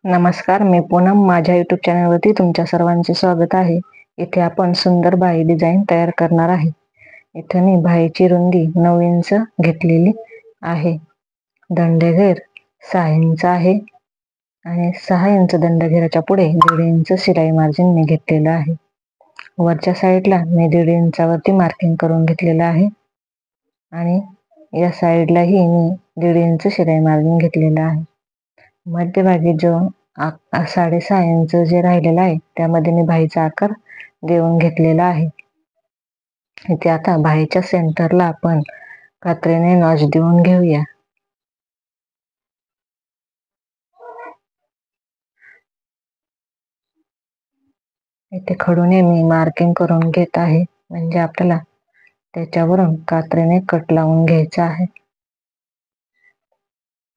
नमस्कार, मी पूनम. माझ्या युट्यूब चॅनलवरती तुमच्या सर्वांचे स्वागत आहे. इथे आपण सुंदर बाही डिझाईन तयार करणार आहे. इथे मी बाहीची रुंदी 9 इंच घेतलेली आहे. दंडघेर 6 इंच आहे आणि 6 इंच दंडघेराच्या पुढे 1.5 इंच शिलाई मार्जिन मी घेतलेलं आहे. वरच्या साईडला मी 1.5 इंचावरती मार्किंग करून घेतलेलं आहे आणि या साईडलाही मी 1.5 इंच शिलाई मार्जिन घेतलेलं आहे. मध्यभागी जो 6.5 इंच जे राहिलेलं आहे त्यामध्ये मी बाहीचा आकार देऊन घेतलेला आहे. इथे आता बाहीच्या सेंटरला आपण कात्रीने नॉच देऊन घेऊया. इथे खडूने मी मार्किंग करून घेत आहे, म्हणजे आपल्याला त्याच्यावरून कात्रीने कट लावून घ्यायचा आहे.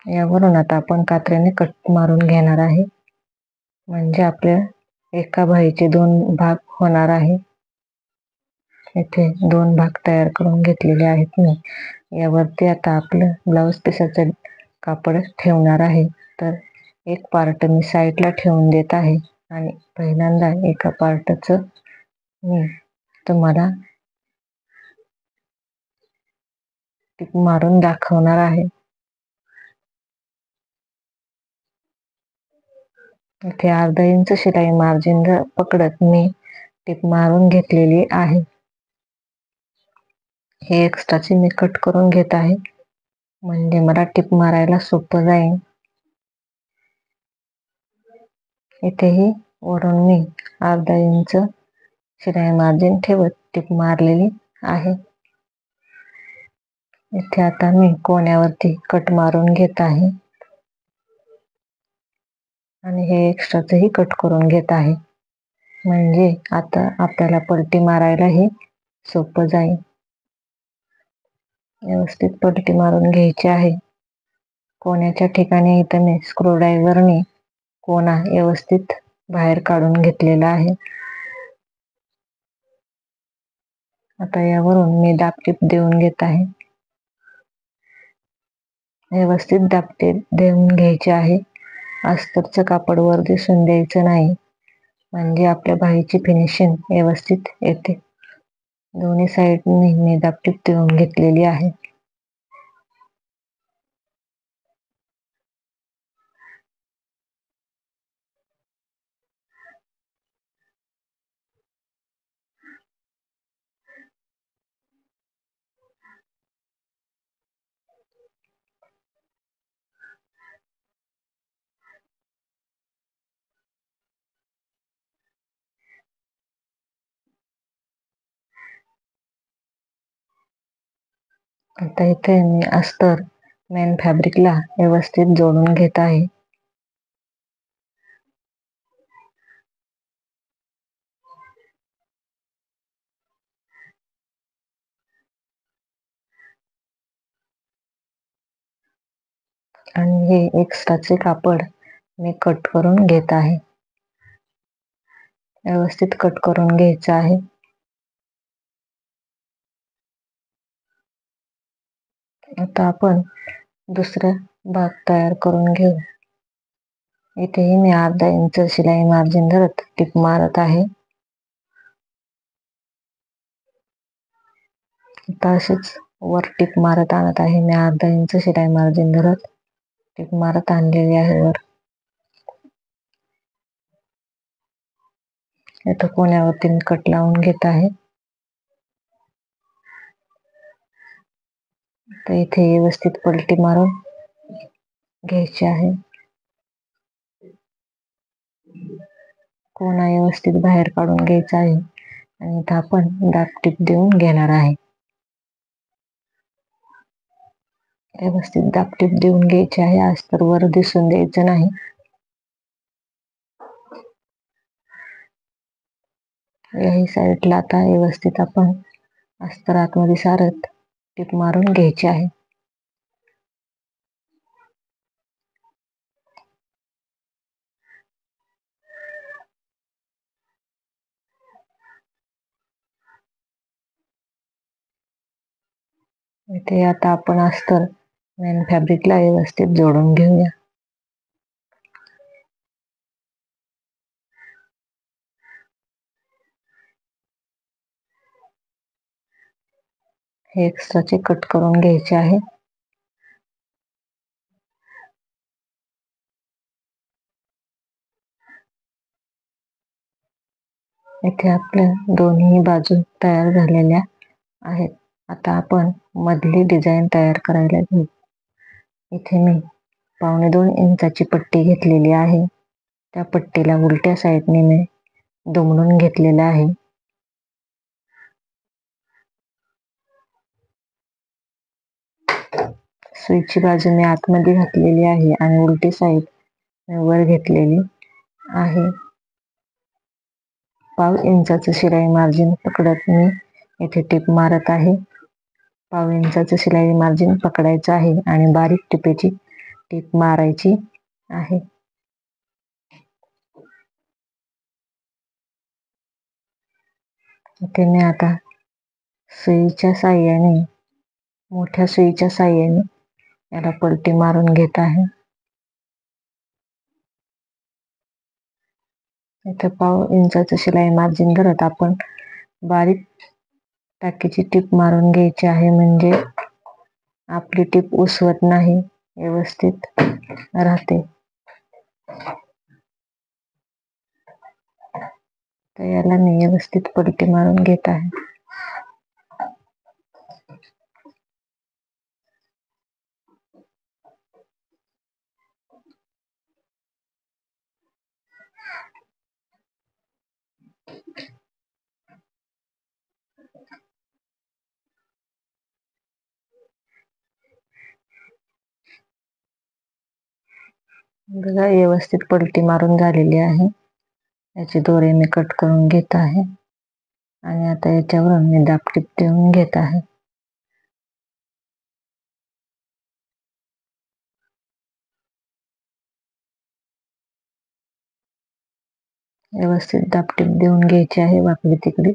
यावरून आता आपण कात्रीने कट मारून घेणार आहे, म्हणजे आपल्या एका बाहीचे 2 भाग होणार आहे. इथे 2 भाग तयार करून घेतलेले आहेत मी. यावरती आता आपलं ब्लाऊज पिसाचं कापड ठेवणार आहे. तर एक पार्ट मी साईडला ठेवून देत आहे आणि पहिल्यांदा एका पार्टचं मी तुम्हाला टिप मारून दाखवणार आहे. इथे अर्धा इंच शिलाई मार्जिन पकडत मी टिप मारून घेतलेली आहे. हे एक्स्ट्राची मी कट करून घेत आहे, म्हणजे मला टिप मारायला सोपं जाईल. इथेही वरून मी अर्धा इंच शिलाई मार्जिन ठेवत टिप मारलेली आहे. इथे आता मी कोण्यावरती कट मारून घेत आहे आणि हे एक्स्ट्राचंही कट करून घेत आहे, म्हणजे आता आपल्याला पलटी मारायलाही सोपं जाईल. व्यवस्थित पलटी मारून घ्यायची आहे. कोण्याच्या ठिकाणी इथं मी स्क्रूड्रायव्हरने कोना व्यवस्थित बाहेर काढून घेतलेला आहे. आता यावरून मी दाबटीप देऊन घेत आहे. व्यवस्थित दाबटीप देऊन घ्यायचे आहे. अस्तरचं कापड वर दिसून द्यायचं नाही, म्हणजे आपल्या बाहीची फिनिशिंग व्यवस्थित येते. दोन्ही साईडनी मी दाबटीप देऊन घेतलेली आहे. आता इथे मी अस्तर मेन फॅब्रिकला व्यवस्थित जोडून घेत आहे. आणि हे एक्स्ट्राचे कापड मी कट करून घेत आहे. व्यवस्थित कट करून घ्यायचं आहे. आता आपण दुसरा भाग तयार करून घेऊ. इथेही मी अर्धा इंच शिलाई मार्जिन धरत टिप मारत आहे. आता अशीच वर टिप मारत आणत आहे. मी अर्धा इंच शिलाई मार्जिन धरत टिप मारत आणलेली आहे वर. इथं कोण्यावरती कट लावून घेत आहे. तर इथे व्यवस्थित पलटी मारून घ्यायची आहे. कोणा व्यवस्थित बाहेर काढून घ्यायचा आहे आणि इथं आपण दाबटीप देऊन घेणार आहे. व्यवस्थित दाबटीप देऊन घ्यायची आहे. अस्तर वर दिसून द्यायचं नाही. याही साईडला आता व्यवस्थित आपण अस्तर आतमध्ये सारत टिप मारून घ्यायची आहे. इथे आता आपण अस्तर मेन फॅब्रिकला व्यवस्थित जोडून घेऊया. हे एक्स्ट्राचे कट करून घ्यायचे आहे. इथे आपल्या दोन्ही बाजू तयार झालेल्या आहेत. आता आपण मधली डिझाईन तयार करायला घेऊ. इथे मी 2.25 इंचाची पट्टी घेतलेली आहे. त्या पट्टीला उलट्या साईडने मी दुमडून घेतलेलं आहे. सुईची बाजू मी आतमध्ये घातलेली आहे आणि उलटी साईड वर घेतलेली आहे. 1/2 इंचाचं शिलाई मार्जिन पकडत मी इथे टिप मारत आहे. 1/2 इंचाचं शिलाई मार्जिन पकडायचं आहे आणि बारीक टिपेची टिप मारायची आहे. इथे मी आता सुईच्या साह्याने, मोठ्या सुईच्या साह्याने याला पलटी मारून घेत आहे. इथे 1/2 इंचाचं शिलाई मार्जिन धरत आपण बारीक टाकीची टिप मारून घ्यायची आहे, म्हणजे आपली टिप उसवत नाही, व्यवस्थित राहते. तर याला मी व्यवस्थित पलटी मारून घेत आहे. बघा, व्यवस्थित पलटी मारून झालेली आहे. याची दोरे मी कट करून घेत आहे आणि आता याच्यावरून मी दाबटीप देऊन घेत आहे. व्यवस्थित दाबटीप देऊन घ्यायची आहे. वाकडी तिकडी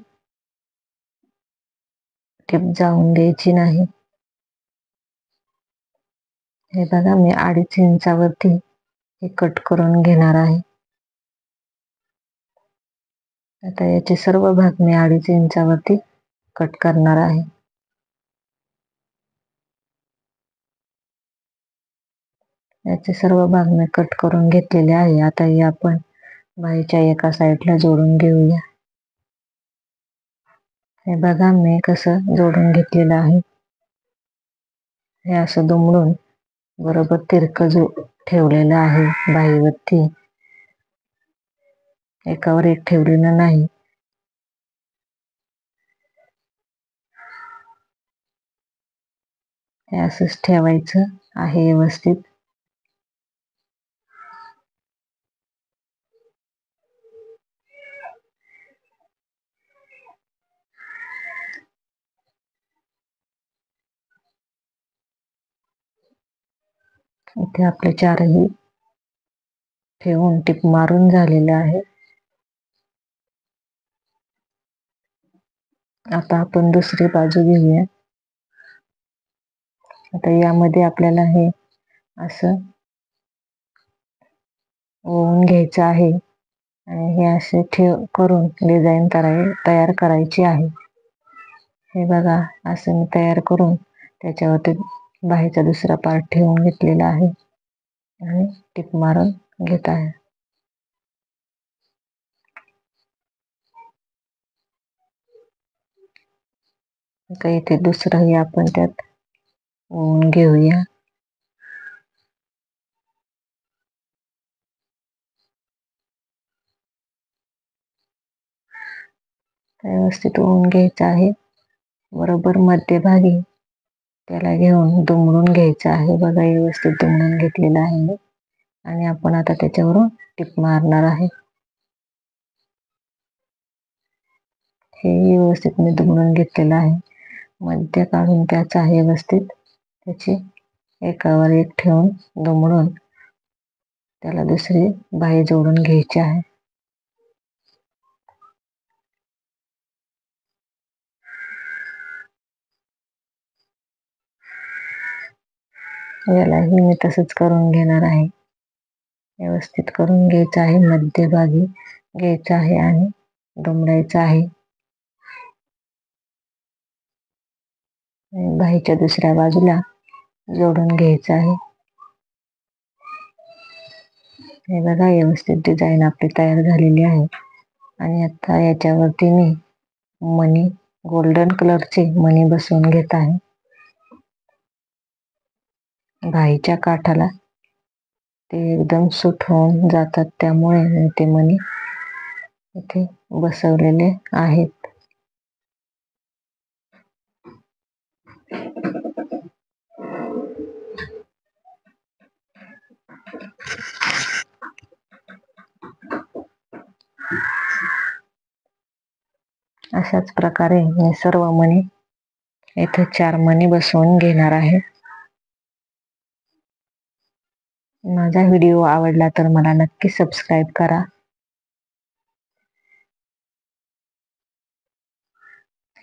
टिप जाऊन द्यायची नाही. हे बघा, मी 2.5 इंचावरती हे कट करून घेणार आहे. आता याचे सर्व भाग मी 2.5 इंचावरती कट करणार आहे. याचे सर्व भाग मी कट करून घेतलेले आहे. आता हे आपण बाहीच्या एका साईडला जोडून घेऊया. हे बघा, मी कसं जोडून घेतलेलं आहे. हे असं दुमडून बरोबर तिरकं ठेवलेलं आहे बाहीवरती, एकावर एक ठेवलेलं नाही. हे असंच ठेवायचं आहे व्यवस्थित. इथे आपले चारही ठेवून टिप मारून झालेलं आहे. आता आपण दुसरी बाजू घेऊया. आता यामध्ये आपल्याला हे असं ओवून घ्यायचं आहे आणि हे असे करून डिझाईन तयार करायची आहे. हे बघा, असं मी तयार करून त्याच्यावरती बाहीचा दुसरा पार्ट ठेवून घेतलेला आहे आणि टिप मारून घेत आहे. आता इथे दुसराही आपण त्यात ओवून घेऊया. व्यवस्थित ओवून घ्यायचं आहे. बरोबर मध्यभागी त्याला घेऊन दुमडून घ्यायचं आहे. बघा, व्यवस्थित दुमडून घेतलेलं आहे आणि आपण आता त्याच्यावरून टिप मारणार आहे. हे व्यवस्थित मी दुमडून घेतलेलं आहे. मध्य काढून त्याचा व्यवस्थित त्याची एकावर एक ठेवून दुमडून त्याला दुसरी बाही जोडून घ्यायची आहे. यालाही मी तसंच करून घेणार आहे. व्यवस्थित करून घ्यायचं आहे, मध्यभागी घ्यायचं आहे आणि दुमडायचं आहे. बाहीच्या दुसऱ्या बाजूला जोडून घ्यायचं आहे. हे बघा, व्यवस्थित डिझाईन आपली तयार झालेली आहे. आणि आता याच्यावरती मी मणी, गोल्डन कलरचे मणी बसवून घेत आहे. बाहीच्या काठाला ते एकदम सूट होऊन जातात, त्यामुळे ते मणी इथे बसवलेले आहेत. अशाच प्रकारे मी सर्व मणी इथे 4 मणी बसवून घेणार आहे. माझा व्हिडिओ आवडला तर मला नक्की सबस्क्राईब करा.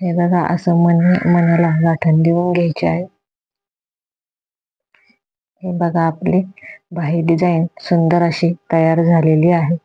हे बघा, असं मण्याला गाठण देऊन घ्यायचे आहे. हे बघा, आपली बाही डिझाईन सुंदर अशी तयार झालेली आहे.